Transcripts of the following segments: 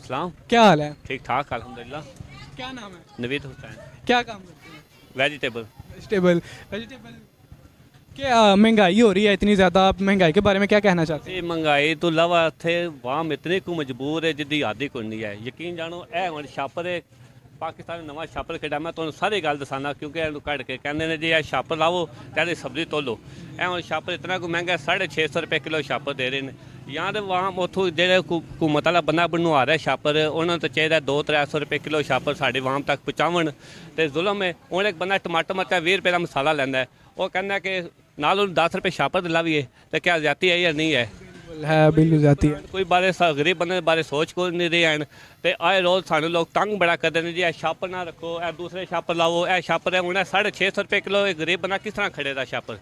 अस्सलाम। क्या हाल है? ठीक ठाक अल्हम्दुलिल्लाह। क्या नाम है? नवीद हुसैन। क्या काम करते हैं? वेजिटेबल। वेजिटेबल। वेजिटेबल। क्या महंगाई हो रही है इतनी ज़्यादा, आप महंगाई के बारे में क्या कहना चाहते हैं? ਇਹ ਮਹਿੰਗਾਈ ਤੋਂ ਇਲਾਵਾ ਇੱਥੇ ਵਾਮ ਇਤਨੇ ਕੁ ਮਜਬੂਰ ਹੈ ਜਿੱਦੀ ਆਦੀ ਕੋਈ ਨਹੀਂ ਹੈ। ਯਕੀਨ ਜਾਣੋ ਇਹ ਹੁਣ ਛਾਪਰ ਹੈ, ਪਾਕਿਸਤਾਨ ਨਵਾਂ ਛਾਪਰ ਖੇਡਾ। ਮੈਂ ਤੁਹਾਨੂੰ ਸਾਰੀ ਗੱਲ ਦੱਸਾਂਗਾ ਕਿਉਂਕਿ ਇਹਨੂੰ ਕੱਢ ਕੇ ਕਹਿੰਦੇ ਨੇ ਜੀ ਇਹ ਛਾਪਰ ਲਾਵੋ ਕਹਿੰਦੇ ਸਬਜ਼ੀ ਤੋਲੋ। ਇਹ ਹੁਣ ਛਾਪਰ ਇਤਨਾ ਕੁ ਮਹਿੰਗਾ 650 ਰੁਪਏ ਕਿਲੋ ਛਾਪਰ ਦੇ ਰਹੇ ਨੇ। ਜਾਂ ਤੇ ਵਾਮ ਉੱਥੋਂ ਜਿਹੜੇ ਹਕੂਮਤ ਵਾਲਾ ਬੰਦਾ ਬਣਵਾ ਰਿਹਾ ਛਾਪਰ, ਉਹਨਾਂ ਨੂੰ ਤਾਂ ਚਾਹੀਦਾ 200-300 ਰੁਪਏ ਕਿਲੋ ਛਾਪਰ ਸਾਡੇ ਵਾਮ ਤੱਕ ਪਹੁੰਚਾਉਣ। ਤੇ ਜ਼ੁਲਮ ਹੈ। ਹੁਣ ਇੱਕ ਬੰਦਾ ਟਮਾਟਰ ਮਰਚਾ 20 ਰੁਪਏ ਦਾ ਮਸਾਲਾ ਲੈਂਦਾ ਹੈ, ਉਹ ਕਹਿੰਦਾ ਕਿ ਨਾਲ ਉਹਨੂੰ 10 ਰੁਪਏ ਛਾਪਰ ਦਿਲਾਵੀਏ ਤਾਂ ਕਿਆ ਜ਼ਿਆਦਤੀ ਹੈ ਜਾਂ नहीं है? है बिल्कुल जाती है। कोई बारे गरीब बंदे बारे सोच को नहीं रहे हैं। तो आए रोज़ सानू लोग तंग बड़ा करते हैं जी ए छापर ना रखो, ए दूसरे छापर लाओ, ए छापर है उन्हें 650 रुपये किलो। एक गरीब बंदा किस तरह खड़े दा छापर?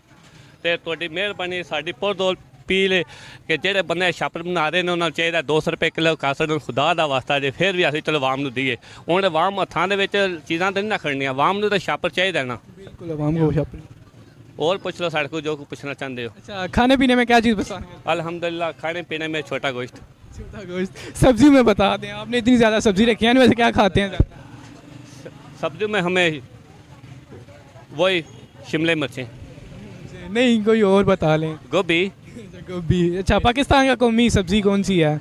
तो तुहाडी मेहरबानी साडी पुरदोल अपील है कि जेडे बंदे छापर बना रहे हैं उन्होंने चाहिए 200 रुपये किलो कासर खुदा का वास्ता जे फिर भी असीं चलो वाम नूं दईए। हुण वाम हत्थां दे विच चीज़ां तो नहीं ना खड़नियां, वाम नूं तो छापर चाहिए ना। बिल्कुल आवाम को छापर। और पूछ लो साढ़े को जो पूछना चाहते हो। अच्छा, खाने पीने में क्या चीज़ पसंद है? अल्हम्दुलिल्लाह खाने पीने में छोटा गोश्त। छोटा गोश्त। सब्जी में बता दें, आपने इतनी ज़्यादा सब्जी रखी है ना, वैसे क्या खाते हैं ज़्यादा? सब्जी में हमें वही शिमले मिर्चें, नहीं कोई और बता लें। गोभी। गोभी। अच्छा, पाकिस्तान का कौमी सब्जी कौन सी है?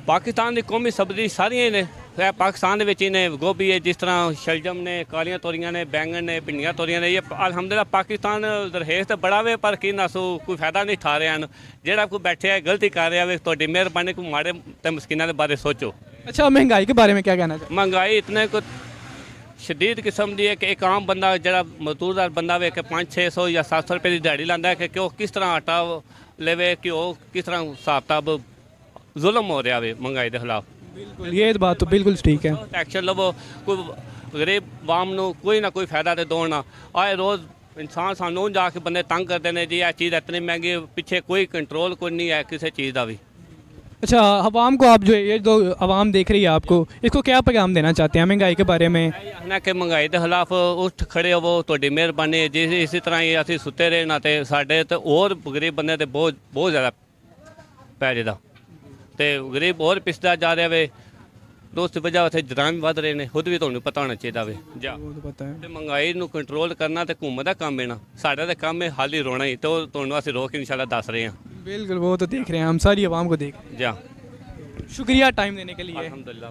पाकिस्तान की कौमी सब्जी सारियां ने। पाकिस्तान दे विच ही ने गोभी है, जिस तरह शलजम ने, कालियां तोरियां ने, बैंगन ने, भिंडियां तोरियां ने। ये अल्हम्दुलिल्लाह पाकिस्तान दरहेज तो बड़ा वे पर की नसो कोई फायदा नहीं ठा रहे हैं। जेड़ा कोई बैठे है गलती कर रहा है, तुहाडी मेहरबानी को माड़े ते मस्कीनां दे बारे सोचो। अच्छा, महंगाई के बारे में क्या कहना चाहते महंगाई इतने को शदीद किस्म की है कि एक आम बंदा जरा मजदूरदार बंदा वे कि 500-600 या 700 रुपये की दिहाड़ी लाता है कि वो किस तरह आटा लेवे, कि वो किस तरह हिसाब किताब जुल्म हो रहा है महंगाई के खिलाफ। बिल्कुल, ये बात तो बिल्कुल ठीक है। एक्शन लवो, कोई गरीब वाम नूं कोई ना कोई फायदा तो दो ना। आए रोज़ इंसान सानू जाके बंदे तंग करते हैं जी, यह चीज़ इतनी महंगी, पीछे कोई कंट्रोल कोई नहीं है किसी चीज़ का भी। अच्छा, आवाम को आप जो ये जो आवाम देख रही है आपको, इसको क्या पैगाम देना चाहते हैं महंगाई के बारे में? आखना कि महंगाई के खिलाफ उठ खड़े हो, तुहाडी मेहरबानी है। जिस इसी तरह ही असीं सुते रहे ना तो साढ़े तो और गरीब बंदे तो बहुत ज़्यादा पै जाता, तो गरीब और पिसदा जा रहा वे। तो उस वजह उत्थे जराम वध रहे हैं, खुद भी तुहानूं पता होना चाहिए वे। जा वो तो पता है। ते महंगाई नूं कंट्रोल करना तो हुकूमत का काम है ना, साडा तो काम है हाली रोना ही। तो तुहानूं असीं रोक इंशाल्लाह दस रहे हैं। बिल्कुल, वो तो देख रहे हैं, हम सारी आवाम को देख रहे जा हैं। शुक्रिया टाइम देने के लिए। अल्हम्दुलिल्लाह।